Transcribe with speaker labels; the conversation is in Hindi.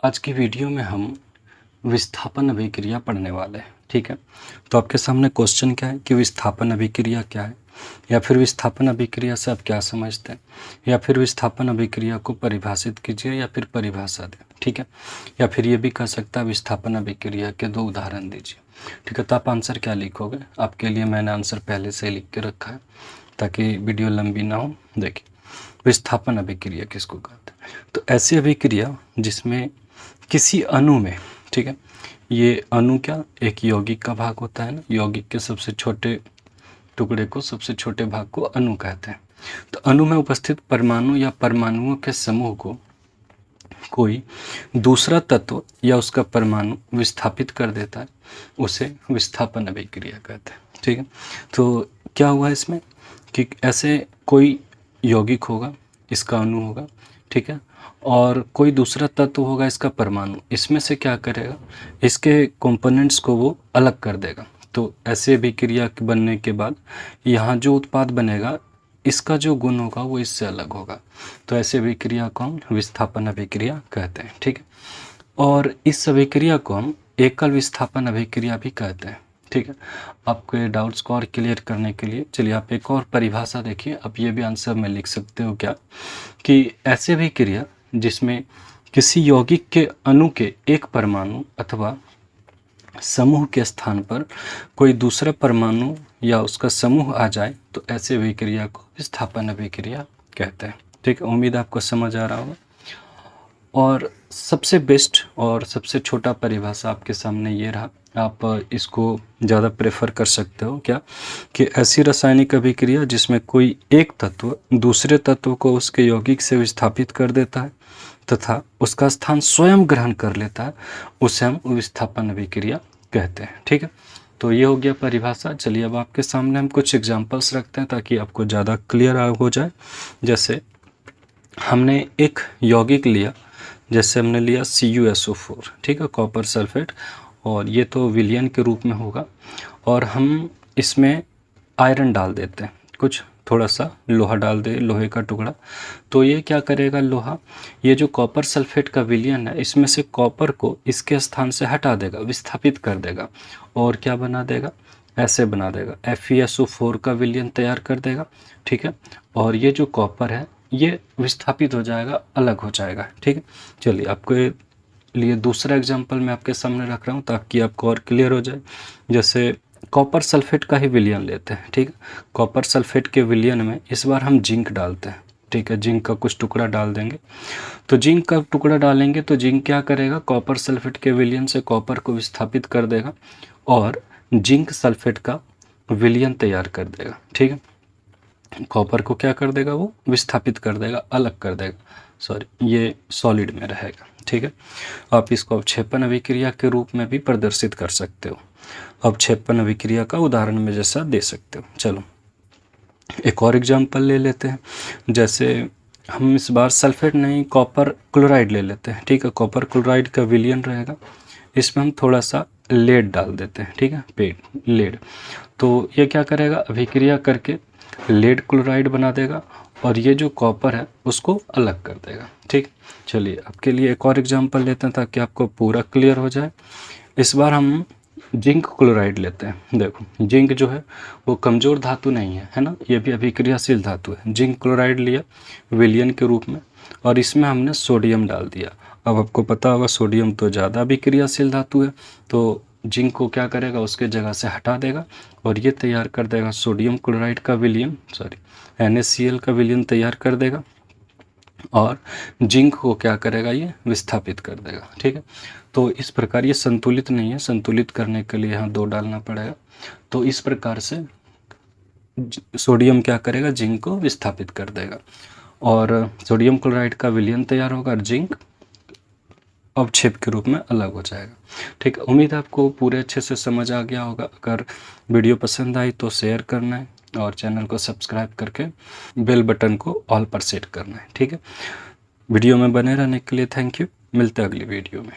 Speaker 1: आज की वीडियो में हम विस्थापन अभिक्रिया पढ़ने वाले हैं। ठीक है, तो आपके सामने क्वेश्चन क्या है कि विस्थापन अभिक्रिया क्या है, या फिर विस्थापन अभिक्रिया से आप क्या समझते हैं, या फिर विस्थापन अभिक्रिया को परिभाषित कीजिए या फिर परिभाषा दें। ठीक है, या फिर ये भी कह सकता है विस्थापन अभिक्रिया के 2 उदाहरण दीजिए। ठीक है, तो आप आंसर क्या लिखोगे? आपके लिए मैंने आंसर पहले से लिख के रखा है ताकि वीडियो लंबी ना हो। देखिए, विस्थापन अभिक्रिया किसको कहते हैं? तो ऐसी अभिक्रिया जिसमें किसी अणु में, ठीक है, ये अणु क्या एक यौगिक का भाग होता है ना, यौगिक के सबसे छोटे टुकड़े को, सबसे छोटे भाग को अणु कहते हैं। तो अणु में उपस्थित परमाणु या परमाणुओं के समूह को कोई दूसरा तत्व या उसका परमाणु विस्थापित कर देता है, उसे विस्थापन अभिक्रिया कहते हैं। ठीक है, तो क्या हुआ इसमें कि ऐसे कोई यौगिक होगा, इसका अणु होगा, ठीक है, और कोई दूसरा तत्व होगा, इसका परमाणु, इसमें से क्या करेगा, इसके कंपोनेंट्स को वो अलग कर देगा। तो ऐसे अभिक्रिया बनने के बाद यहाँ जो उत्पाद बनेगा, इसका जो गुण होगा वो इससे अलग होगा। तो ऐसे अभिक्रिया को हम विस्थापन अभिक्रिया कहते हैं। ठीक है, और इस अभिक्रिया को हम एकल विस्थापन अभिक्रिया भी कहते हैं। ठीक है, आपके डाउट्स को और क्लियर करने के लिए चलिए आप एक और परिभाषा देखिए। आप ये भी आंसर में लिख सकते हो क्या कि ऐसे अभिक्रिया जिसमें किसी यौगिक के अणु के एक परमाणु अथवा समूह के स्थान पर कोई दूसरा परमाणु या उसका समूह आ जाए, तो ऐसे अभिक्रिया को विस्थापन अभिक्रिया कहते हैं। ठीक है, उम्मीद आपको समझ आ रहा होगा। और सबसे बेस्ट और सबसे छोटा परिभाषा आपके सामने ये रहा, आप इसको ज़्यादा प्रेफर कर सकते हो क्या कि ऐसी रासायनिक अभिक्रिया जिसमें कोई एक तत्व दूसरे तत्व को उसके यौगिक से विस्थापित कर देता है तथा उसका स्थान स्वयं ग्रहण कर लेता है, उसे हम विस्थापन अभिक्रिया कहते हैं। ठीक है, तो ये हो गया परिभाषा। चलिए अब आपके सामने हम कुछ एग्जांपल्स रखते हैं ताकि आपको ज़्यादा क्लियर हो जाए। जैसे हमने एक यौगिक लिया, जैसे हमने लिया CuSO4, ठीक है, कॉपर सल्फेट, और ये तो विलयन के रूप में होगा, और हम इसमें आयरन डाल देते हैं, कुछ थोड़ा सा लोहा डाल दे, लोहे का टुकड़ा। तो ये क्या करेगा लोहा, ये जो कॉपर सल्फेट का विलयन है, इसमें से कॉपर को इसके स्थान से हटा देगा, विस्थापित कर देगा, और क्या बना देगा, ऐसे बना देगा, FeSO4 का विलयन तैयार कर देगा। ठीक है, और ये जो कॉपर है ये विस्थापित हो जाएगा, अलग हो जाएगा। ठीक है, चलिए आपके लिए दूसरा एग्जांपल मैं आपके सामने रख रहा हूँ ताकि आपको और क्लियर हो जाए। जैसे कॉपर सल्फेट का ही विलयन लेते हैं। ठीक है, कॉपर सल्फेट के विलयन में इस बार हम जिंक डालते हैं। ठीक है, जिंक का कुछ टुकड़ा डाल देंगे। तो जिंक का टुकड़ा डालेंगे तो जिंक क्या करेगा, कॉपर सल्फेट के विलयन से कॉपर को विस्थापित कर देगा और जिंक सल्फेट का विलयन तैयार कर देगा। ठीक है, कॉपर को क्या कर देगा, वो विस्थापित कर देगा, अलग कर देगा, सॉरी, ये सॉलिड में रहेगा। ठीक है, आप इसको अवक्षेपण अभिक्रिया के रूप में भी प्रदर्शित कर सकते हो। अवक्षेपण अभिक्रिया का उदाहरण में जैसा दे सकते हो। चलो एक और एग्जांपल ले लेते हैं। जैसे हम इस बार सल्फेट नहीं, कॉपर क्लोराइड ले लेते हैं। ठीक है, कॉपर क्लोराइड का विलयन रहेगा, इसमें हम थोड़ा सा लेड डाल देते हैं। ठीक है, लेड, तो ये क्या करेगा, अभिक्रिया करके लेड क्लोराइड बना देगा और ये जो कॉपर है उसको अलग कर देगा। ठीक, चलिए आपके लिए एक और एग्जांपल लेते हैं ताकि आपको पूरा क्लियर हो जाए। इस बार हम जिंक क्लोराइड लेते हैं। देखो जिंक जो है वो कमज़ोर धातु नहीं है, है ना, ये भी अभिक्रियाशील धातु है। जिंक क्लोराइड लिया विलयन के रूप में और इसमें हमने सोडियम डाल दिया। अब आपको पता होगा सोडियम तो ज़्यादा अभिक्रियाशील धातु है, तो जिंक को क्या करेगा, उसके जगह से हटा देगा और ये तैयार कर देगा सोडियम क्लोराइड का विलयन, सॉरी NaCl का विलयन तैयार कर देगा और जिंक को क्या करेगा, ये विस्थापित कर देगा। ठीक है, तो इस प्रकार ये संतुलित नहीं है, संतुलित करने के लिए यहाँ 2 डालना पड़ेगा। तो इस प्रकार से सोडियम क्या करेगा, जिंक को विस्थापित कर देगा और सोडियम क्लोराइड का विलयन तैयार होगा और जिंक अवक्षेप के रूप में अलग हो जाएगा। ठीक है, उम्मीद है आपको पूरे अच्छे से समझ आ गया होगा। अगर वीडियो पसंद आई तो शेयर करना है और चैनल को सब्सक्राइब करके बेल बटन को ऑल पर सेट करना है। ठीक है, वीडियो में बने रहने के लिए थैंक यू। मिलते हैं अगली वीडियो में।